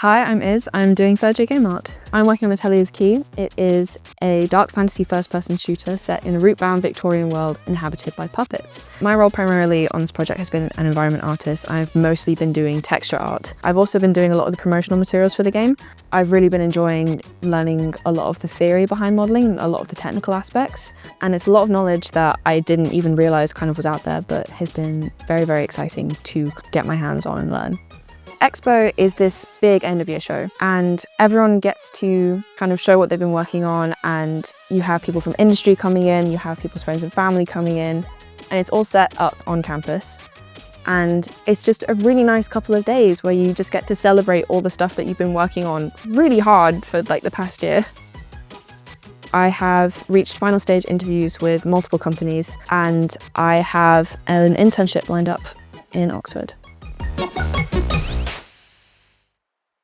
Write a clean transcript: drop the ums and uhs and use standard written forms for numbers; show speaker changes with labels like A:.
A: Hi, I'm Iz. I'm doing third year game art. I'm working on Atelier's Key. It is a dark fantasy first-person shooter set in a root-bound Victorian world inhabited by puppets. My role primarily on this project has been an environment artist. I've mostly been doing texture art. I've also been doing a lot of the promotional materials for the game. I've really been enjoying learning a lot of the theory behind modelling, a lot of the technical aspects, and it's a lot of knowledge that I didn't even realise kind of was out there, but has been very, very exciting to get my hands on and learn. Expo is this big end of year show and everyone gets to kind of show what they've been working on, and you have people from industry coming in, you have people's friends and family coming in, and it's all set up on campus. And it's just a really nice couple of days where you just get to celebrate all the stuff that you've been working on really hard for like the past year. I have reached final stage interviews with multiple companies and I have an internship lined up in Oxford.